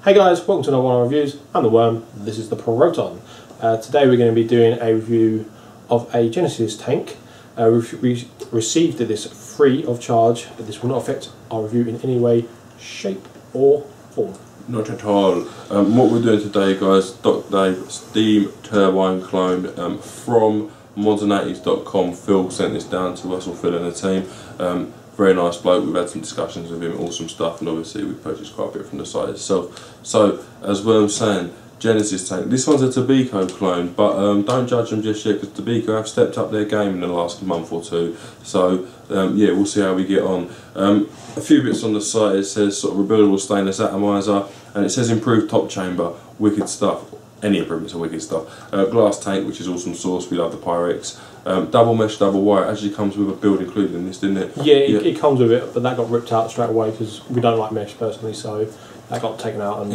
Hey guys, welcome to another one of our reviews. I'm the Worm, this is the Proton. Today we're going to be doing a review of a Genesis tank. We received this free of charge, but this will not affect our review in any way, shape or form. Not at all. What we're doing today, guys, Doc Dave Steam Turbine clone from ModsandAtties.com. Phil sent this down to us, or Phil and the team. Very nice bloke, we've had some discussions with him, awesome stuff, and obviously we've purchased quite a bit from the site itself. So, as Worm's saying, Genesis tank. This one's a Turbine clone, but don't judge them just yet, because Turbine have stepped up their game in the last month or two. So, yeah, we'll see how we get on. A few bits on the site, it says sort of rebuildable stainless atomizer, and it says improved top chamber, wicked stuff. Any improvements are wicked stuff. Glass tank, which is awesome sauce, we love the Pyrex. Double mesh, double wire, actually comes with a build included in this, didn't it? Yeah, it comes with it, but that got ripped out straight away because we don't like mesh personally, so that got taken out. And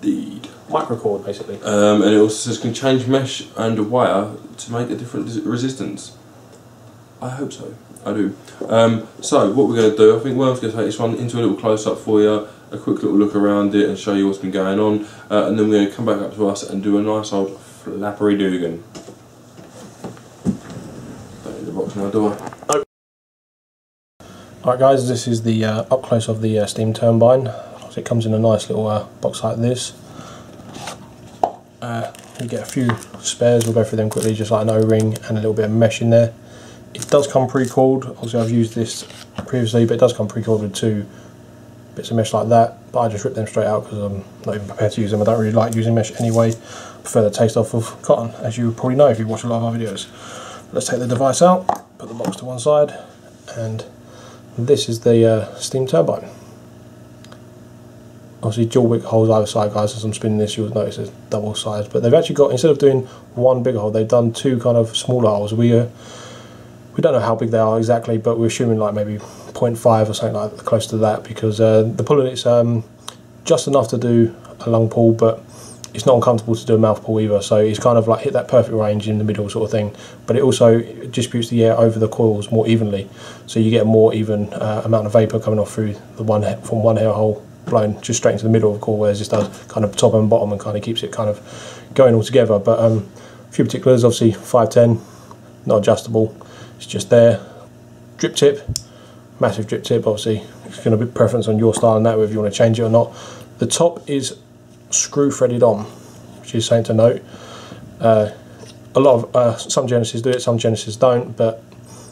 indeed. Microcord basically. And it also says can change mesh and wire to make a different resistance. I hope so. I do. So what we're going to do, I think Worm's going to take this one into a little close up for you, a quick little look around it and show you what's been going on, and then we're going to come back up to us and do a nice old flappery doogan. Put in the box now, do I? Alright guys, this is the up close of the steam turbine. It comes in a nice little box like this. You get a few spares, we'll go through them quickly, just like an O-ring and a little bit of mesh in there. It does come pre-coiled. Obviously I've used this previously, but it does come pre-coiled with two bits of mesh like that, but I just ripped them straight out because I'm not even prepared to use them. I don't really like using mesh anyway. I prefer the taste off of cotton, as you probably know if you watch a lot of our videos. Let's take the device out, put the box to one side, and this is the steam turbine. Obviously dual wick holes either side, guys. As I'm spinning this, you'll notice it's double sized, but they've actually got, instead of doing one bigger hole, they've done two kind of smaller holes. We don't know how big they are exactly, but we're assuming like maybe 0.5 or something like that, close to that, because the pull in it's just enough to do a lung pull, but it's not uncomfortable to do a mouth pull either, so it's kind of like hit that perfect range in the middle sort of thing, but it also distributes the air over the coils more evenly, so you get a more even amount of vapour coming off through the from one air hole blown just straight into the middle of the coil, whereas this does kind of top and bottom and kind of keeps it kind of going all together. But a few particulars, obviously 510, not adjustable, it's just there. Drip tip, massive drip tip, obviously it's going to be preference on your style and that, whether you want to change it or not. The top is screw threaded on, which is something to note. A lot of some Genesis do it, some Genesis don't, but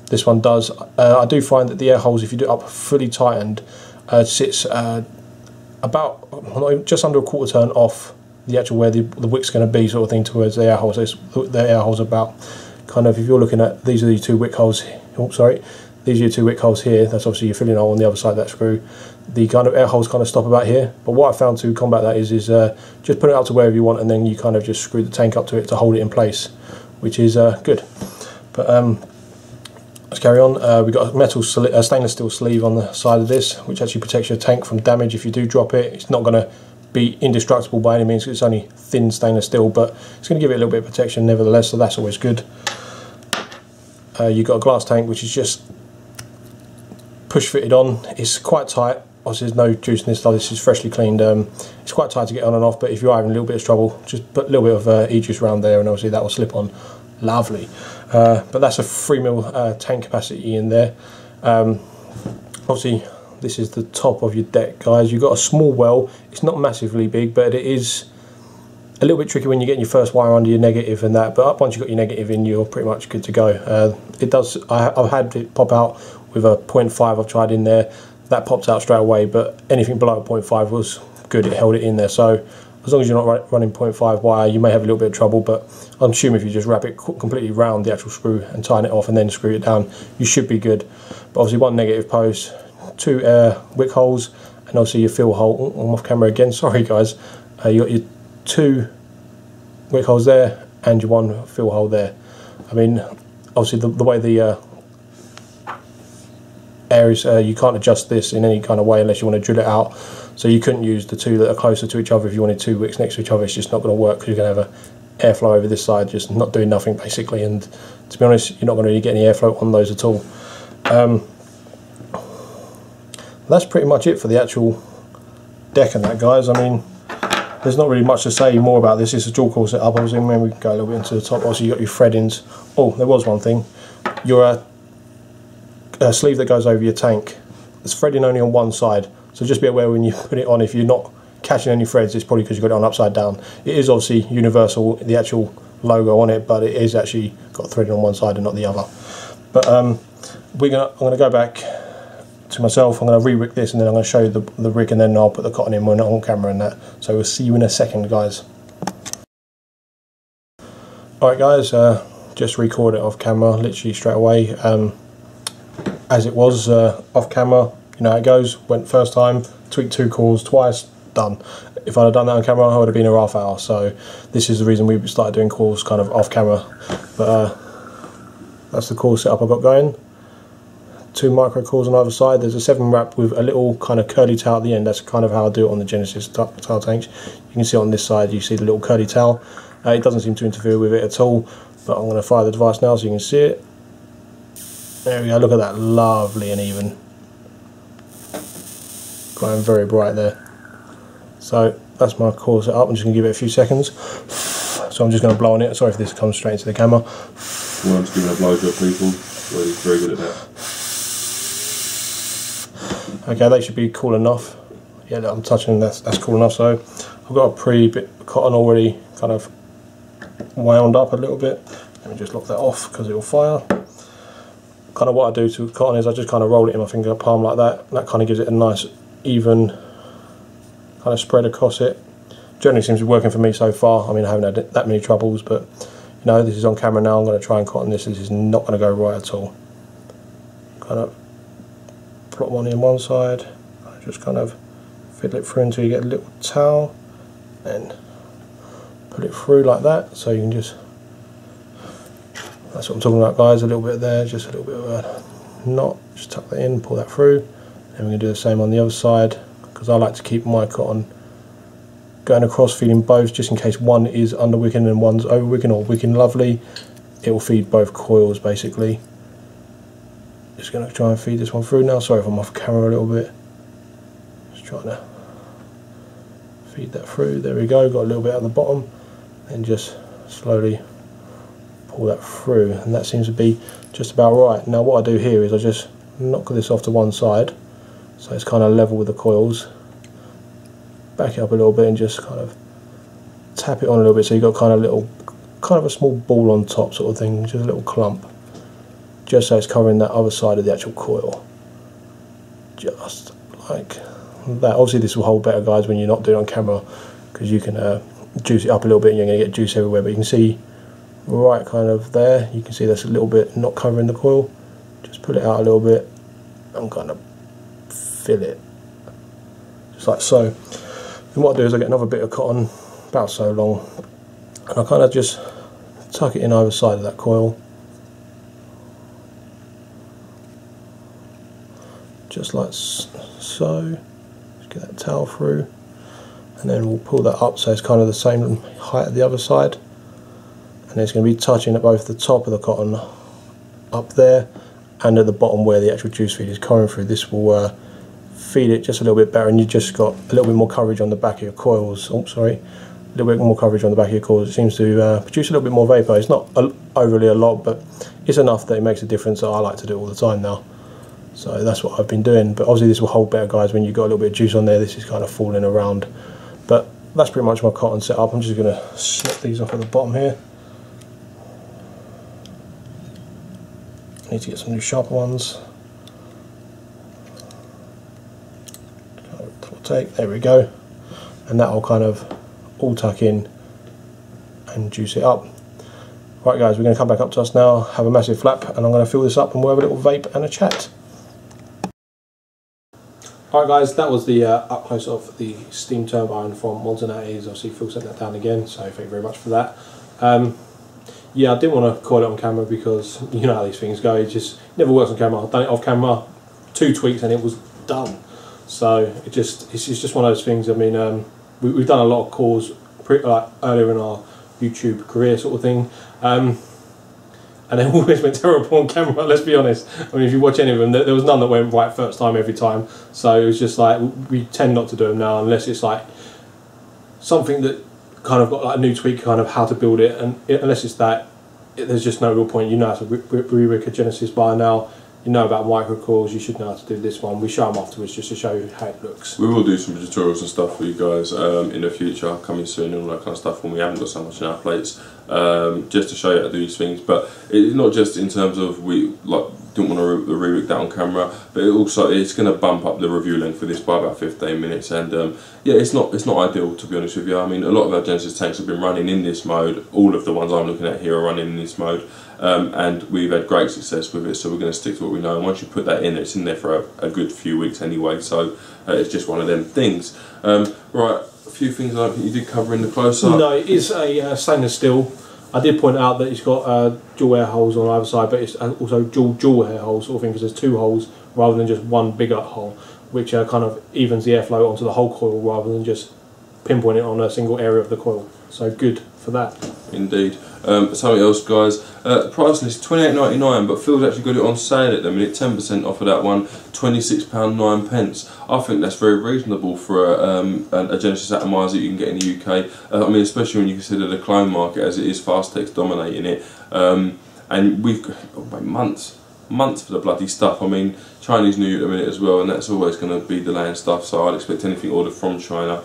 this one does. I do find that the air holes, if you do it up fully tightened, sits about just under a quarter turn off the actual where the wick's going to be, sort of thing, towards the air holes. So the air holes about kind of, if you're looking at, these are the two wick holes. Oh, sorry, these are your two wick holes here. That's obviously your filling hole on the other side of that screw. The kind of air holes kind of stop about here. But what I found to combat that is just put it up to wherever you want, and then you kind of just screw the tank up to it to hold it in place, which is good. But let's carry on. We've got a metal stainless steel sleeve on the side of this, which actually protects your tank from damage if you do drop it. It's not going to be indestructible by any means, because it's only thin stainless steel, but it's going to give it a little bit of protection nevertheless, so that's always good. You've got a glass tank which is just push fitted on. It's quite tight. Obviously there's no juice in this stuff, this is freshly cleaned. It's quite tight to get on and off, but if you are having a little bit of trouble, just put a little bit of e-juice around there and obviously that will slip on lovely. But that's a 3mm tank capacity in there. Obviously this is the top of your deck, guys. You've got a small well, it's not massively big, but it is a little bit tricky when you're getting your first wire under your negative and that, but once you've got your negative in, you're pretty much good to go. It does, I've had it pop out with a 0.5 I've tried in there, that popped out straight away, but anything below a 0.5 was good, it held it in there. So as long as you're not running 0.5 wire, you may have a little bit of trouble, but I'm assuming if you just wrap it completely round the actual screw and tighten it off and then screw it down, you should be good. But obviously one negative post, two wick holes, and obviously your fill hole. I'm off camera again, sorry guys. You got your two wick holes there and your one fill hole there. I mean, obviously the way the air is, you can't adjust this in any kind of way unless you want to drill it out, so you couldn't use the two that are closer to each other. If you wanted two wicks next to each other, it's just not going to work, because you're going to have an airflow over this side just not doing nothing basically, and to be honest you're not going to really get any airflow on those at all. That's pretty much it for the actual deck and that, guys. I mean, there's not really much to say more about this. It's a dual coil setup. Obviously, when we go a little bit into the top, obviously you got your threadings. Oh, there was one thing. Your sleeve that goes over your tank, it's threading only on one side. So just be aware when you put it on, if you're not catching any threads, it's probably because you've got it on upside down. It is obviously universal, the actual logo on it, but it is actually got threading on one side and not the other. But I'm going to go back to myself. I'm going to re-wick this, and then I'm going to show you the rig, and then I'll put the cotton in when on camera and that. So we'll see you in a second, guys. Alright guys, just record it off camera literally straight away. As it was off camera, you know how it goes. Went first time, tweaked 2 coils twice, done. If I'd have done that on camera, I would have been a half hour. So this is the reason we started doing coils kind of off camera. But that's the coil setup I've got going. 2 micro coils on either side. There's a 7 wrap with a little kind of curly tail at the end. That's kind of how I do it on the Genesis tail tanks. You can see on this side, you see the little curly tail. It doesn't seem to interfere with it at all. But I'm going to fire the device now so you can see it. There we go, look at that, lovely and even. Going very bright there. So that's my coil set up. I'm just going to give it a few seconds. So I'm just going to blow on it. Sorry if this comes straight into the camera. Well, I'm just giving a blowjob, people. Well, he's very good at that. Okay, they should be cool enough. Yeah, I'm touching, that's cool enough. So I've got a pre-bit cotton already kind of wound up a little bit. Let me just lock that off because it will fire. Kind of what I do to cotton is I just kind of roll it in my finger palm like that. That kind of gives it a nice even kind of spread across it. Generally seems to be working for me so far. I mean, I haven't had that many troubles, but you know, this is on camera now. I'm going to try and cotton this. This is not going to go right at all. Kind of plot one in one side. Just kind of fiddle it through until you get a little towel, and put it through like that. So you can just, that's what I'm talking about, guys. A little bit there, just a little bit of a knot. Just tuck that in, pull that through, and we're going to do the same on the other side, because I like to keep my cotton going across, feeding both, just in case one is under wicking and one's over wicking or wicking lovely. It will feed both coils basically. Just going to try and feed this one through now. Sorry if I'm off camera a little bit. Just trying to feed that through. There we go. Got a little bit at the bottom, and just slowly pull that through, and that seems to be just about right. Now what I do here is I just knock this off to one side so it's kind of level with the coils, back it up a little bit and just kind of tap it on a little bit so you've got kind of a small ball on top sort of thing, just a little clump, just so it's covering that other side of the actual coil, just like that. Obviously this will hold better, guys, when you're not doing it on camera, because you can juice it up a little bit and you're going to get juice everywhere, but you can see right kind of there, you can see that's a little bit not covering the coil. Just pull it out a little bit and kind of fill it just like so. And what I do is I get another bit of cotton about so long, and I kind of just tuck it in either side of that coil, just like so. Just get that towel through, and then we'll pull that up so it's kind of the same height at the other side. And it's going to be touching at both the top of the cotton up there and at the bottom where the actual juice feed is coming through. This will feed it just a little bit better, and you've just got a little bit more coverage on the back of your coils. Oh, sorry, a little bit more coverage on the back of your coils. It seems to produce a little bit more vapour. It's not overly a lot, but it's enough that it makes a difference. So I like to do it all the time now. So that's what I've been doing. But obviously this will hold better, guys, when you've got a little bit of juice on there. This is kind of falling around. But that's pretty much my cotton setup. I'm just going to snip these off at the bottom here. Need to get some new sharper ones. Double take, there we go, and that will kind of all tuck in and juice it up. Right guys, we're going to come back up to us now, have a massive flap, and I'm going to fill this up and we'll have a little vape and a chat. Alright guys, that was the up close of the steam turbine from ModsandAtties. Obviously Phil sent that down again, so thank you very much for that. Yeah, I didn't want to coil it on camera because you know how these things go. It just never works on camera. I've done it off camera, 2 tweaks and it was done. So it's just one of those things. I mean, we've done a lot of calls earlier in our YouTube career sort of thing, and they always went terrible on camera. Let's be honest. I mean, if you watch any of them, there was none that went right first time every time. So it was just like we tend not to do them now unless it's like something that kind of got like a new tweak, kind of how to build it, and unless it's that, there's just no real point. You know how to re-rig a Genesis by now. You know about microcoils, you should know how to do this one. We show them afterwards just to show you how it looks. We will do some tutorials and stuff for you guys in the future, coming soon, and all that kind of stuff when we haven't got so much in our plates, just to show you how to do these things. But it's not just in terms of we didn't want to re-rig that on camera, but it's going to bump up the review length for this by about 15 minutes, and yeah, it's not ideal, to be honest with you. I mean, a lot of our Genesis tanks have been running in this mode. All of the ones I'm looking at here are running in this mode. And we've had great success with it, so we're going to stick to what we know. And once you put that in, it's in there for a good few weeks anyway, so it's just one of them things. Right, a few things I don't think you did cover in the close-up. No, it is a stainless steel. I did point out that it's got dual air holes on either side, but it's also dual air holes sort of thing, because there's two holes rather than just one bigger hole, which kind of evens the airflow onto the whole coil rather than just pinpoint it on a single area of the coil. So good for that. Indeed. Something else, guys. Price list £28.99, but Phil's actually got it on sale at the minute, 10% off of that one, £26.09. I think that's very reasonable for a Genesis atomizer you can get in the UK. I mean, especially when you consider the clone market as it is, Fastex dominating it, and we've got months for the bloody stuff. I mean, Chinese New Year at the minute as well, and that's always going to be delaying stuff. So I'd expect anything ordered from China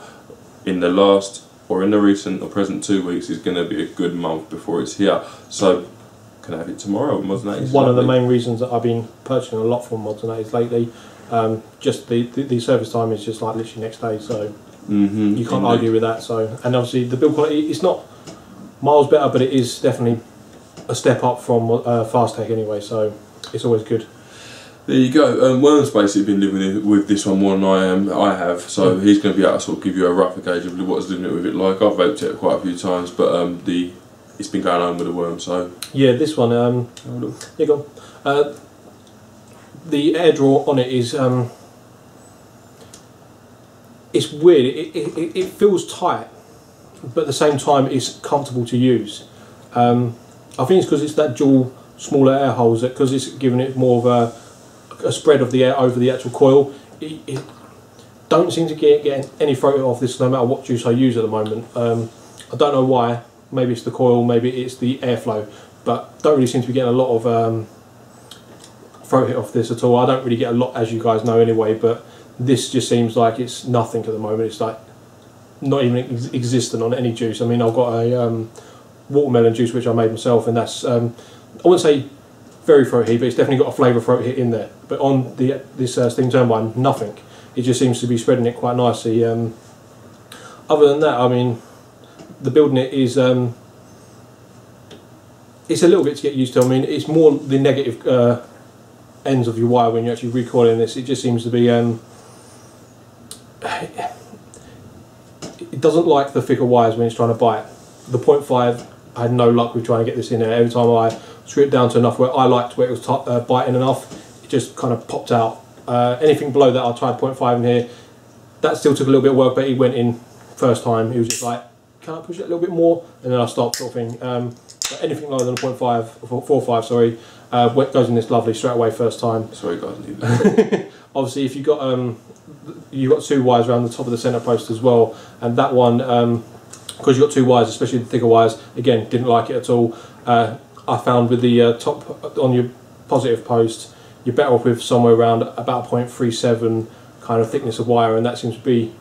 in the last or in the recent or present 2 weeks is going to be a good month before it's here. So can I have it tomorrow? ModsandAtties. One of the main reasons that I've been purchasing a lot from ModsandAtties lately, just the service time is just like literally next day, so you can't argue with that. So, and obviously the build quality, it's not miles better, but it is definitely a step up from Fastech anyway, so it's always good. There you go. Worm's basically been living with this one more than I have, so he's going to be able to sort of give you a rough gauge of what he's living with it like. I've vaped it quite a few times, but it's been going on with the Worm, so... Yeah, this one, yeah, go on. The air draw on it is, it's weird, it feels tight, but at the same time it's comfortable to use. I think it's because it's that dual smaller air holes, because it's giving it more of a spread of the air over the actual coil. It don't seem to get any throat off this no matter what juice I use at the moment. I don't know why. Maybe it's the coil, maybe it's the airflow, but don't really seem to be getting a lot of throat hit off this at all. I don't really get a lot, as you guys know anyway, but this just seems like it's nothing at the moment. It's like not even existent on any juice. I mean, I've got a watermelon juice which I made myself, and that's I wouldn't say very throat hit, but it's definitely got a flavour throat hit in there. But on this steam turbine, nothing. It just seems to be spreading it quite nicely. Other than that, I mean, the building it is it's a little bit to get used to. I mean, it's more the negative ends of your wire when you're actually recoiling this. It just seems to be it doesn't like the thicker wires when it's trying to bite. The 0.5, I had no luck with trying to get this in there. Every time I screw it down to enough where I liked where it was biting enough, it just kind of popped out. Anything below that, I tried 0.5 in here. That still took a little bit of work, but he went in first time. He was just like, can I push it a little bit more? And then I stopped, sort of thing. But anything lower than a 0.5, 4.5, sorry, goes in this lovely straight away first time. Sorry guys. Obviously, if you've got two wires around the top of the centre post as well, and that one, because you've got two wires, especially the thicker wires, again, didn't like it at all. I found with the top on your positive post, you're better off with somewhere around about 0.37 kind of thickness of wire, and that seems to be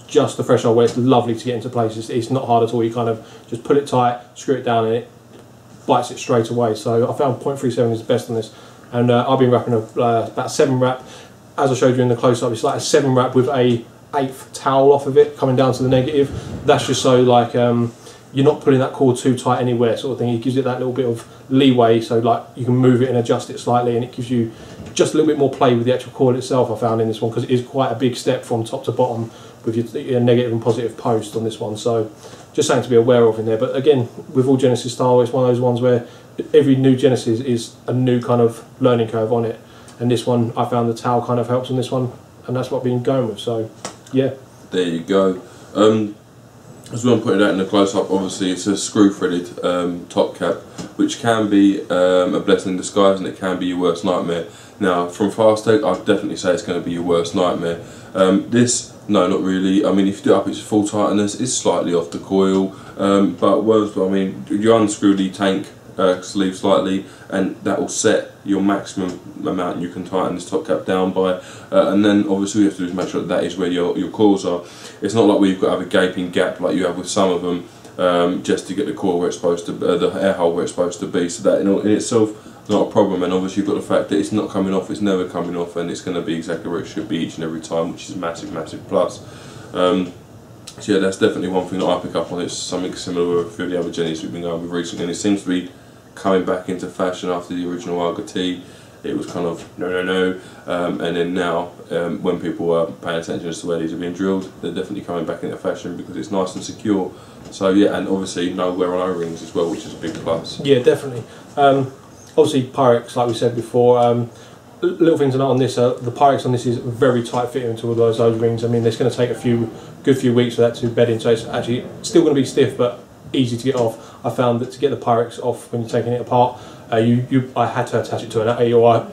just the threshold where it's lovely to get into place. It's not hard at all. You kind of just put it tight, screw it down, and it bites it straight away. So I found 0.37 is the best on this, and I've been wrapping about 7 wrap. As I showed you in the close-up, it's like a 7 wrap with a 1/8 towel off of it coming down to the negative. That's just so like you're not pulling that cord too tight anywhere, sort of thing. It gives it that little bit of leeway, so like you can move it and adjust it slightly, and it gives you just a little bit more play with the actual coil itself. I found in this one, because it is quite a big step from top to bottom with your negative and positive post on this one. So just something to be aware of in there. But again, with all Genesis style, it's one of those ones where every new Genesis is a new kind of learning curve on it, and this one I found the towel kind of helps on this one, and that's what I've been going with. So yeah, there you go. as well, I'm putting that in the close-up, obviously it's a screw-threaded top cap, which can be a blessing in disguise, and it can be your worst nightmare. Now, from Fastech, I'd definitely say it's going to be your worst nightmare. This, no, not really. I mean, if you do it up its full tightness, it's slightly off the coil, but worse, I mean, you unscrew the tank sleeve slightly, and that will set your maximum amount you can tighten this top cap down by, and then obviously you have to do is make sure that is where your coils are. It's not like we've got to have a gaping gap like you have with some of them, just to get the coil where it's supposed to, the air hole where it's supposed to be. So that in itself not a problem, and obviously you've got the fact that it's not coming off, it's never coming off, and it's going to be exactly where it should be each and every time, which is a massive, massive plus. So yeah, that's definitely one thing that I pick up on. It's something similar with a few of the other Jennies we've been going with recently, and it seems to be coming back into fashion after the original Arga T. It was kind of no, and then now when people are paying attention as to where these are being drilled, they're definitely coming back into fashion because it's nice and secure. So yeah, and obviously no wear on O-rings as well, which is a big plus. Yeah, definitely. Obviously Pyrex, like we said before, little things to note on this, the Pyrex on this is very tight fitting into all those O-rings. I mean, it's going to take a good few weeks for that to bed in, so it's actually still going to be stiff but easy to get off. I found that to get the Pyrex off when you're taking it apart, I had to attach it to an ATI.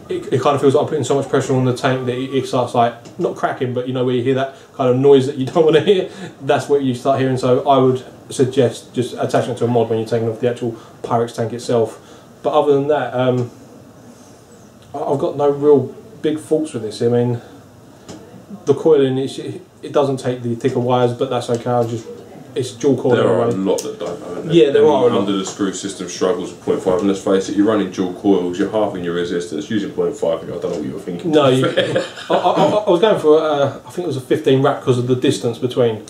It kind of feels like I'm putting so much pressure on the tank that it starts like, not cracking, but you know where you hear that kind of noise that you don't want to hear, that's what you start hearing. So I would suggest just attaching it to a mod when you're taking off the actual Pyrex tank itself. But other than that, I've got no real big faults with this. I mean, the coiling, it doesn't take the thicker wires, but that's okay. It's dual coiling. There are a lot that don't know. Yeah, there are a lot. Under the screw system struggles with 0.5, and let's face it, you're running dual coils, you're halving your resistance, using 0.5, I don't know what you were thinking. No, I was going for, I think it was a 15 wrap because of the distance between,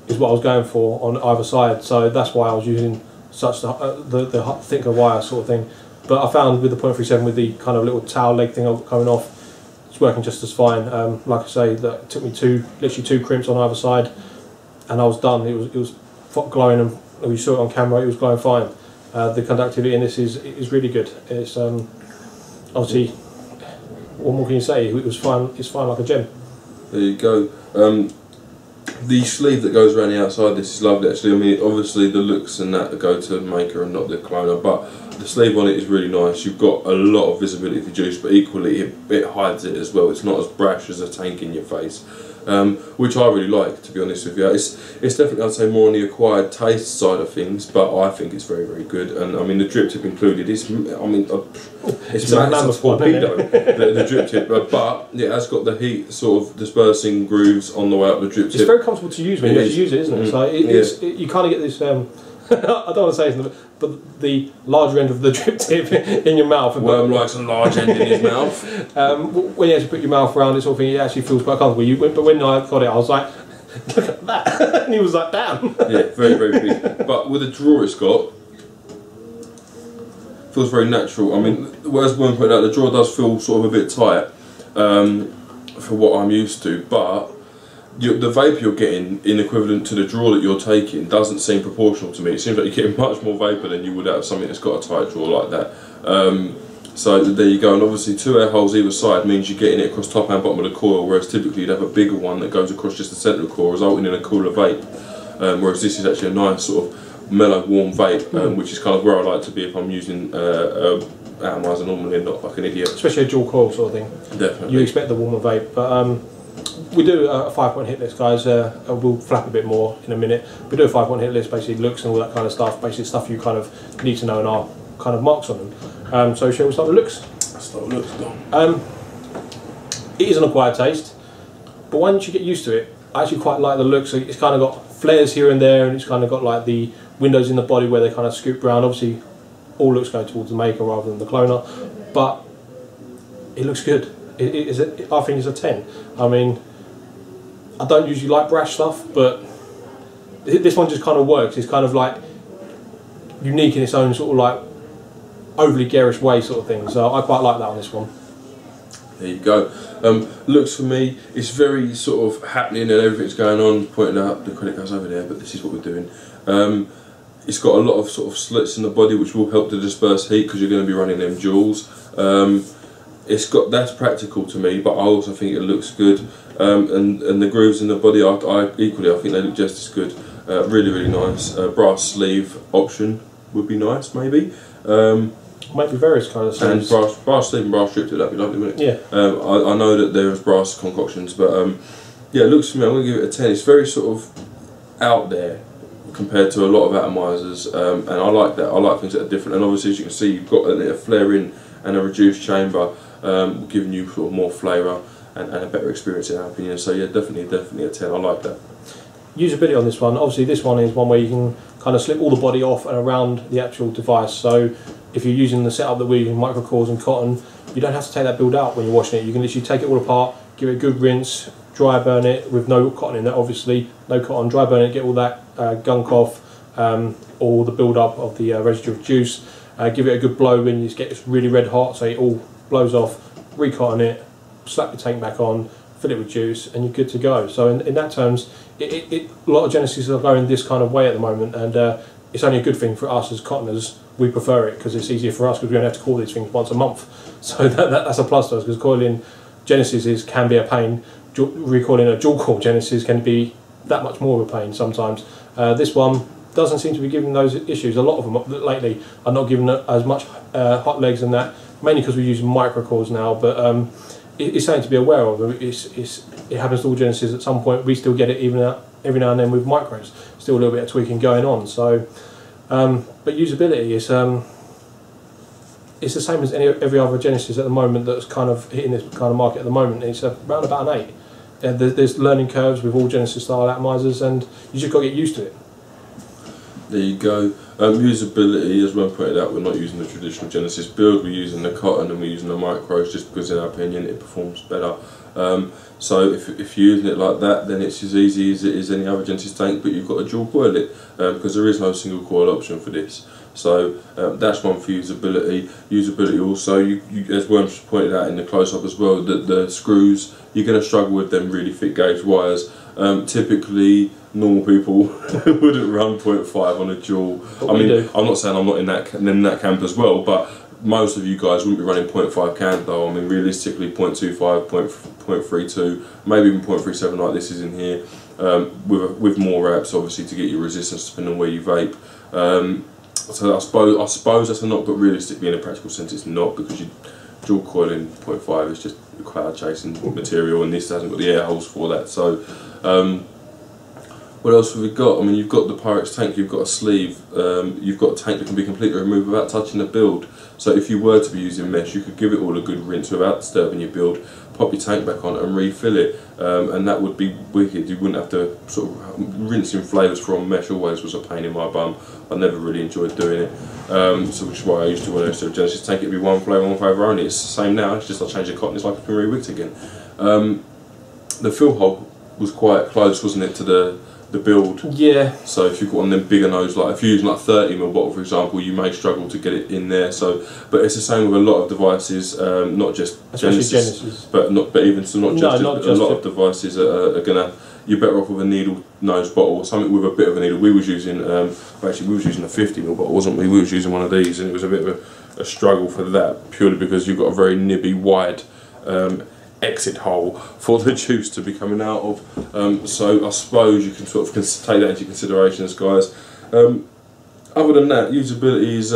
is what I was going for on either side, so that's why I was using such the thicker wire sort of thing. But I found with the 0.37, with the kind of little towel leg thing coming off, it's working just as fine. Like I say, that it took me literally two crimps on either side, and I was done. It was glowing, and we saw it on camera. It was glowing fine. The conductivity in this is really good. It's obviously, what more can you say? It was fine. It's fine like a gem. There you go. The sleeve that goes around the outside, this is lovely actually. I mean, obviously the looks and that go to maker and not the cloner, but the sleeve on it is really nice. You've got a lot of visibility for juice, but equally it hides it as well. It's not as brash as a tank in your face, which I really like, to be honest with you. It's definitely, I'd say, more on the acquired taste side of things, but I think it's very, very good. And I mean, the drip tip included is, I mean, it's a torpedo, the drip tip, but it has got the heat sort of dispersing grooves on the way up the drip tip. It's very comfortable to use when you actually use it, isn't it? So you kind of get this, I don't want to say it, but the larger end of the drip tip in your mouth. Worm likes a large end in his mouth. When you actually put your mouth around it sort of thing, it actually feels quite comfortable. But when I got it, I was like, look at that. And he was like, damn. Yeah, very, very big. But with the drawer it's got, feels very natural. I mean, whereas when putting out, the drawer does feel sort of a bit tight for what I'm used to, but the vapour you're getting in equivalent to the draw that you're taking doesn't seem proportional to me. It seems like you're getting much more vapour than you would out of something that's got a tight draw like that. So there you go, and obviously 2 air holes either side means you're getting it across top and bottom of the coil, whereas typically you'd have a bigger one that goes across just the centre of the coil, resulting in a cooler vape. Whereas this is actually a nice sort of mellow, warm vape, which is kind of where I like to be if I'm using atomizer normally and not like an idiot. Especially a dual coil sort of thing. Definitely. You expect the warmer vape, but we do a 5-point hit list, guys. We'll flap a bit more in a minute. We do a 5-point hit list, basically looks and all that kind of stuff, basically stuff you kind of need to know and our kind of marks on them. So shall we start with looks? Let's start with looks, go. It is an acquired taste, but once you get used to it, I actually quite like the looks. It's kind of got flares here and there, and it's kind of got like the windows in the body where they kind of scoop round. Obviously, all looks go towards the maker rather than the cloner, but it looks good. I think it's a 10. I mean, I don't usually like brash stuff, but this one just kind of works. It's kind of like unique in its own sort of like overly garish way sort of thing. So I quite like that on this one. There you go. Looks for me, it's very sort of happening and everything's going on. Pointing out the credit goes over there, but this is what we're doing. It's got a lot of sort of slits in the body which will help to disperse heat because you're going to be running them joules. That's practical to me, but I also think it looks good. And the grooves in the body, I think they look just as good. Really nice. Brass sleeve option would be nice, maybe. Maybe various kind of sleeves. And brass sleeve and brass strip, that'd be lovely, wouldn't it? Yeah. I know that there is brass concoctions, but yeah, it looks to me, I'm going to give it a 10. It's very sort of out there compared to a lot of atomizers, and I like that. I like things that are different, and obviously as you can see, you've got a flare in and a reduced chamber, giving you sort of more flavour and a better experience in our opinion. So yeah, definitely a 10. I like that. Usability on this one, obviously this one is one where you can kind of slip all the body off and around the actual device. So if you're using the setup that we're using, microcores and cotton, you don't have to take that build out when you're washing it. You can literally take it all apart, give it a good rinse, dry burn it with no cotton in there, obviously, no cotton, dry burn it, get all that gunk off, all the build up of the residue of juice, give it a good blow when you get it really red hot so it all blows off, re-cotton it, slap the tank back on, fill it with juice, and you're good to go. So in that terms, a lot of Genesis are going this kind of way at the moment, and it's only a good thing for us as cottoners. We prefer it because it's easier for us because we don't have to call these things once a month. So that's a plus to us, because coiling Genesis can be a pain. Recoiling a dual core Genesis can be that much more of a pain sometimes. This one doesn't seem to be giving those issues. A lot of them lately are not giving as much hot legs and that, mainly because we're using microcores now, but it's something to be aware of. It happens to all Genesis at some point. We still get it even every now and then with micros. Still a little bit of tweaking going on. So, but usability is it's the same as every other Genesis at the moment that's kind of hitting this kind of market at the moment. It's around about an 8. There's learning curves with all Genesis style atomizers, and you just got to get used to it. There you go. Usability, as well pointed out, we're not using the traditional Genesis build, we're using the cotton and we're using the micros just because in our opinion it performs better. So if you're using it like that, then it's as easy as it is any other Genesis tank, but you've got to dual coil it, because there is no single coil option for this. So that's one for usability. Usability also, you as Worms pointed out in the close-up as well, that the screws, you're going to struggle with them really thick gauge wires. Typically normal people wouldn't run 0.5 on a dual. I mean, I'm not saying I'm not in that camp as well, but most of you guys wouldn't be running 0.5 can though. I mean, realistically 0.25, 0.32, maybe even 0.37 like this is in here, with more reps obviously to get your resistance depending on where you vape. So I suppose that's a knock, but realistically in a practical sense it's not, because you dual coiling 0.5 is just a cloud chasing material, and this hasn't got the air holes for that. So what else have we got? I mean, you've got the Pyrex tank, you've got a sleeve, you've got a tank that can be completely removed without touching the build. So if you were to be using mesh, you could give it all a good rinse without disturbing your build, pop your tank back on and refill it, and that would be wicked. You wouldn't have to sort of rinsing flavours from mesh always was a pain in my bum. I never really enjoyed doing it, so which is why I used to, when I used to have Genesis tank, it'd be one flavour only. It's the same now, it's just I change the cotton, it's like it's been re-wicked again. The fill hole was quite close, wasn't it, to the build? Yeah. So if you've got one of them bigger nose, like if you're using like 30ml bottle for example, you may struggle to get it in there. So, but it's the same with a lot of devices, not just Genesis, but even so, not just a lot of devices are gonna. You're better off with a needle nose bottle or something with a bit of a needle. We was using, actually we was using a 50ml bottle, wasn't we? We was using one of these, and it was a bit of a struggle for that, purely because you've got a very nibby wide exit hole for the juice to be coming out of. So I suppose you can sort of take that into consideration, guys. Other than that, usability is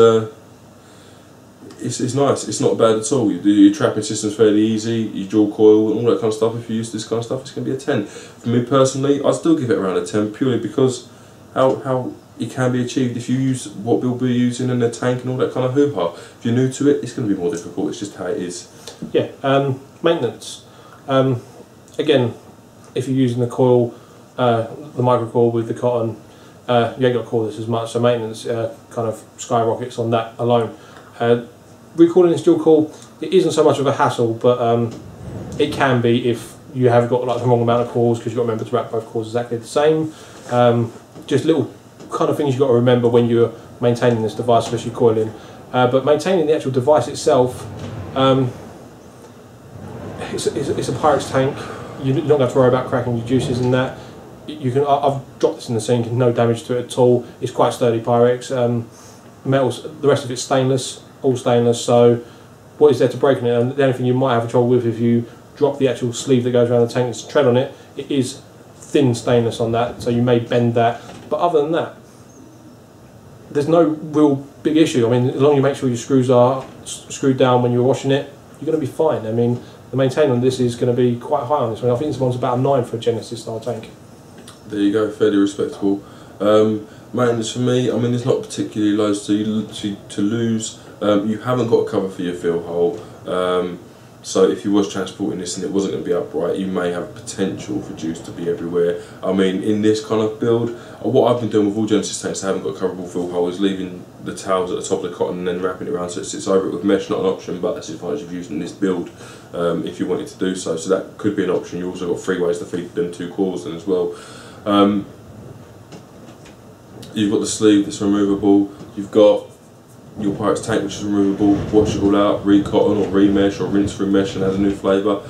it's nice. It's not bad at all. Your trapping system's fairly easy. Your dual coil and all that kind of stuff. If you use this kind of stuff, it's going to be a 10. For me personally, I still give it around a 10, purely because how it can be achieved if you use what we'll be using in the tank and all that kind of hoo-ha. If you're new to it, it's going to be more difficult. It's just how it is. Yeah. Maintenance. Again, if you're using the coil, the microcoil with the cotton, you ain't got to coil this as much, so maintenance kind of skyrockets on that alone. Recoiling this dual coil, it isn't so much of a hassle, but it can be if you have got like the wrong amount of coils, because you've got to remember to wrap both coils exactly the same. Just little kind of things you've got to remember when you're maintaining this device, especially coiling. But maintaining the actual device itself, it's a Pyrex tank. You're not going to have to worry about cracking your juices and that. You can. I've dropped this in the sink, no damage to it at all. It's quite sturdy Pyrex. Metals. The rest of it's stainless, all stainless. So what is there to break in it? And the only thing you might have trouble with if you drop the actual sleeve that goes around the tank is to tread on it. It is thin stainless on that, so you may bend that. But other than that, there's no real big issue. I mean, as long as you make sure your screws are screwed down when you're washing it, you're going to be fine. I mean, the maintain on this is going to be quite high on this one. I think this one's about a 9 for a Genesis style tank. There you go, fairly respectable. Maintenance for me, I mean, there's not particularly loads to lose. You haven't got a cover for your fill hole. So if you was transporting this and it wasn't going to be upright, you may have potential for juice to be everywhere. I mean, in this kind of build, what I've been doing with all Genesis tanks that haven't got a coverable fill hole is leaving the towels at the top of the cotton and then wrapping it around so it sits over it with mesh. Not an option, but that's the advantage of using this build if you wanted to do so. So that could be an option. You've also got 3 ways to feed them 2 coils then as well. You've got the sleeve that's removable. You've got your Pirate's tank, which is removable, wash it all out, re-cotton or remesh or rinse through mesh and add a new flavour.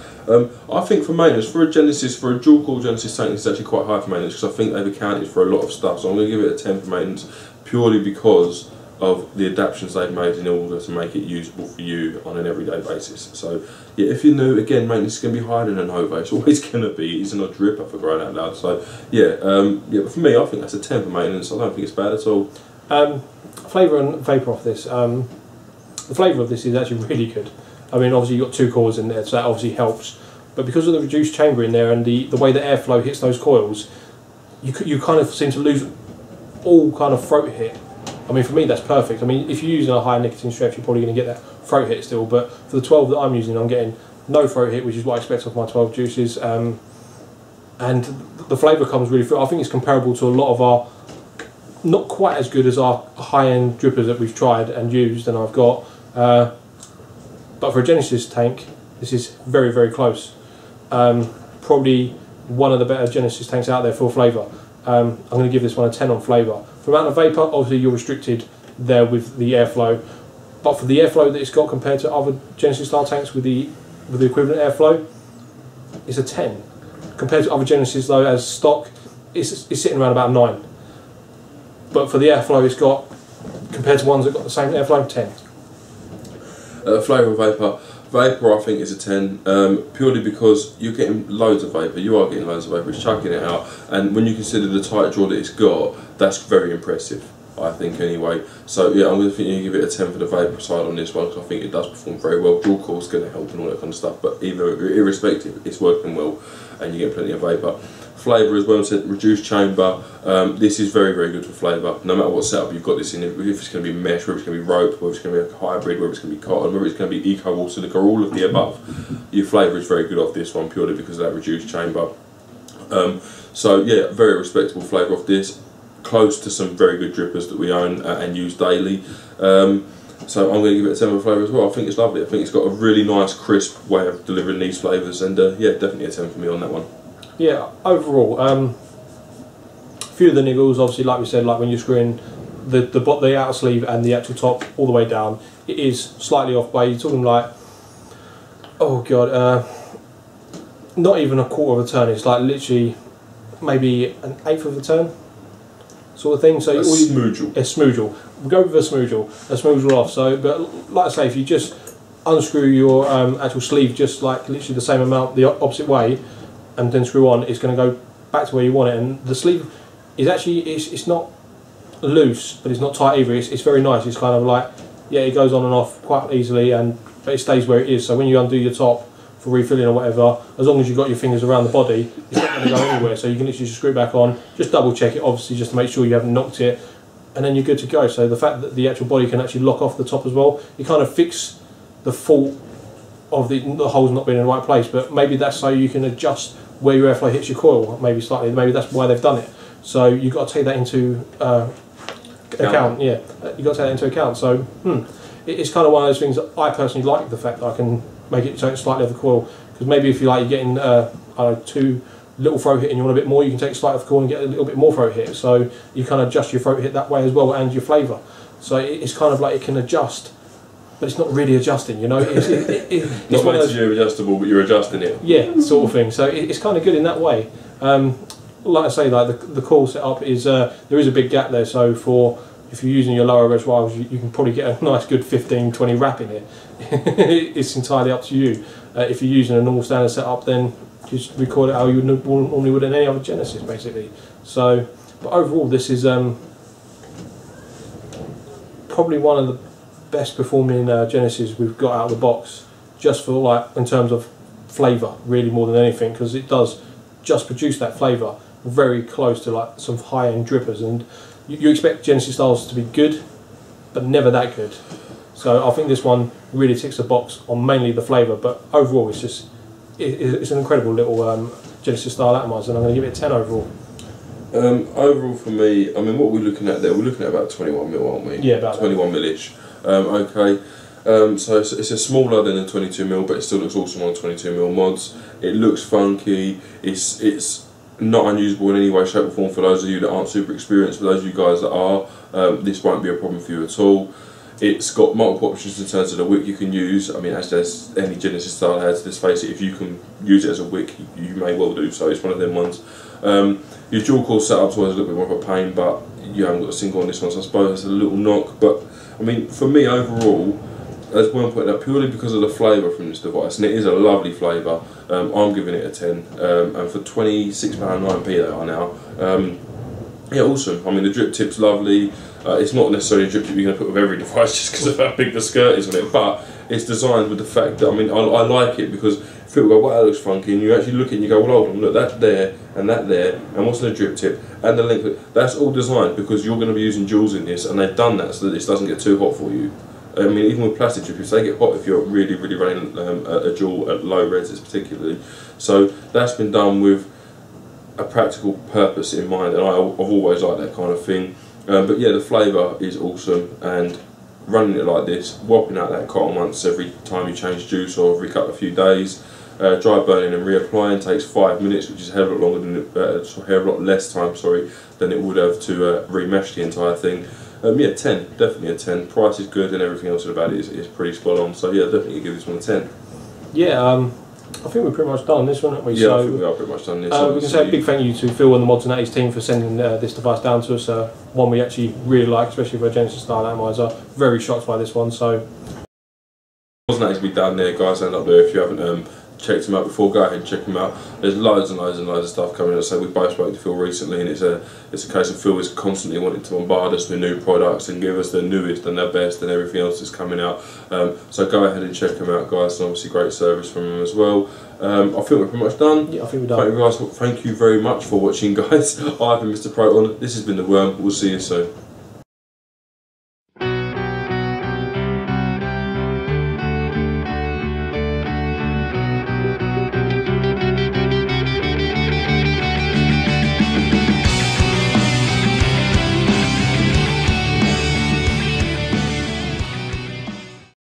I think for maintenance, for a Genesis, for a dual core Genesis tank, it's actually quite high for maintenance because I think they've accounted for a lot of stuff. So I'm going to give it a 10 for maintenance purely because of the adaptations they've made in order to make it usable for you on an everyday basis. So yeah, if you're new, again, maintenance is going to be higher than a Nova. It's always going to be. It's not a dripper for crying out loud. So yeah, but for me, I think that's a 10 for maintenance. I don't think it's bad at all. Flavour and vapour off this. The flavour of this is actually really good. I mean, obviously you've got 2 cores in there, so that obviously helps. But because of the reduced chamber in there and the way the airflow hits those coils, you kind of seem to lose all kind of throat hit. I mean, for me that's perfect. I mean, if you're using a high nicotine strength, you're probably going to get that throat hit still. But for the 12 that I'm using, I'm getting no throat hit, which is what I expect off my 12 juices. And the flavour comes really through. I think it's comparable to a lot of our, not quite as good as our high-end drippers that we've tried and used and I've got, but for a Genesis tank this is very, very close. Probably one of the better Genesis tanks out there for flavour. I'm going to give this one a 10 on flavour. For amount of vapour, obviously you're restricted there with the airflow, but for the airflow that it's got compared to other Genesis style tanks with the equivalent airflow, it's a 10. Compared to other Genesis though, as stock, it's sitting around about 9. But for the airflow it's got, compared to ones that got the same airflow, 10. Flavour and vapour. Vapour I think is a 10, purely because you're getting loads of vapour. You are getting loads of vapour, it's chucking it out, and when you consider the tight draw that it's got, that's very impressive, I think anyway. So yeah, I'm going to give it a 10 for the vapour side on this one because I think it does perform very well. Dual core is going to help and all that kind of stuff, but irrespective, it's working well and you get plenty of vapour. Flavour as well, said reduced chamber. This is very, very good for flavour. No matter what setup you've got this in, if it's going to be mesh, whether it's going to be rope, whether it's going to be a hybrid, whether it's going to be cotton, whether it's going to be eco or silica, all of the above, your flavour is very good off this one purely because of that reduced chamber. So yeah, very respectable flavour off this. Close to some very good drippers that we own and use daily. So I'm going to give it a 10 for flavour as well. I think it's lovely. I think it's got a really nice, crisp way of delivering these flavours, and yeah, definitely a 10 for me on that one. Yeah, overall, a few of the niggles, obviously, like we said, like when you're screwing the outer sleeve and the actual top all the way down, it is slightly off by, you're talking like, oh god, not even a quarter of a turn, it's like literally maybe an eighth of a turn sort of thing. So a smoodle. A smoodle. We'll go with a smoodle off. So, but like I say, if you just unscrew your actual sleeve just like literally the same amount the opposite way, and then screw on, it's going to go back to where you want it. And the sleeve is actually, it's not loose, but it's not tight either. It's very nice. It's kind of like, yeah, it goes on and off quite easily, but it stays where it is. So when you undo your top for refilling or whatever, as long as you've got your fingers around the body, it's not going to go anywhere. So you can literally just screw it back on, just double check it, obviously, just to make sure you haven't knocked it, and then you're good to go. So the fact that the actual body can actually lock off the top as well, you kind of fix the fault of the holes not being in the right place, but maybe that's so you can adjust where your airflow hits your coil, maybe slightly, maybe that's why they've done it. So you've got to take that into account. Yeah, you've got to take that into account. So it's kind of one of those things that I personally like, the fact that I can make it so it's slightly off the coil, because maybe if you like, you're getting I don't know, too little throat hit and you want a bit more, you can take it slightly off the coil and get a little bit more throat hit. So you kind of adjust your throat hit that way as well, and your flavour. So it's kind of like it can adjust, but it's not really adjusting, you know. It's not meant to be adjustable, but you're adjusting it. Yeah, sort of thing. So it's kind of good in that way. Like I say, like the coil setup is there is a big gap there. So for if you're using your lower reservoirs, you can probably get a nice good 15-20 wrap in it. It's entirely up to you. If you're using a normal standard setup, then just record it how you normally would in any other Genesis, basically. So But overall, this is probably one of the best performing Genesis we've got out of the box, just for like in terms of flavour, really more than anything, because it does just produce that flavour very close to like some high-end drippers, and you expect Genesis styles to be good, but never that good. So I think this one really ticks the box on mainly the flavour, but overall it's just it's an incredible little Genesis style atomizer, and I'm going to give it a 10 overall. Overall for me, I mean, what we're looking at there, we're looking at about 21mm, aren't we? Yeah, about 21mm-ish. Okay. So it's a smaller than a 22mm, but it still looks awesome on 22mm mods. It looks funky. It's not unusable in any way, shape or form for those of you that aren't super experienced. For those of you guys that are, this won't be a problem for you at all. It's got multiple options in terms of the wick you can use. I mean, as there's any Genesis style heads, let's face it, if you can use it as a wick, you may well do so. It's one of them ones. Your dual core setup's always a little bit more of a pain, but you haven't got a single on this one, so I suppose it's a little knock. But I mean, for me overall, as one pointed out, purely because of the flavour from this device, and it is a lovely flavour, I'm giving it a 10. And for £26.09p they are now. Yeah, awesome. I mean, the drip tip's lovely. It's not necessarily a drip tip you're going to put with every device just because of how big the skirt is on it, but it's designed with the fact that, I mean, I like it because people go, wow, that looks funky, and you actually look at it and you go, well, hold on, look, that's there, and what's the drip tip, and the link, that's all designed because you're going to be using joules in this, and they've done that so that this doesn't get too hot for you. I mean, even with plastic drippers, they get hot if you're really running a joule at low reses particularly. So that's been done with a practical purpose in mind, and I've always liked that kind of thing. But yeah, the flavour is awesome, and running it like this, whopping out that cotton once every time you change juice or every couple of few days, dry burning and reapplying takes 5 minutes, which is a hell of a lot longer than a hell of a lot less time, sorry, than it would have to remesh the entire thing. Yeah, 10, definitely a 10. Price is good and everything else about it is pretty spot on. So yeah, definitely give this one a 10. Yeah, I think we're pretty much done on this one, aren't we? Yeah, so, I think we are pretty much done this. We can say a big thank you to Phil and the ModsandAtties team for sending this device down to us. One we actually really like, especially for a Genesis style atomizer. Very shocked by this one. So ModsandAtties will be down there, guys, and up there. If you haven't checked them out before, go ahead and check them out. There's loads and loads and loads of stuff coming out. So we both spoke to Phil recently, and it's a case of Phil is constantly wanting to bombard us with new products and give us the newest and the best and everything else that's coming out. So go ahead and check them out, guys, and obviously great service from them as well. I think we're pretty much done. Yeah, I think we're done. Thank you very much for watching, guys. I've been Mr. Proton. This has been The Worm. We'll see you soon.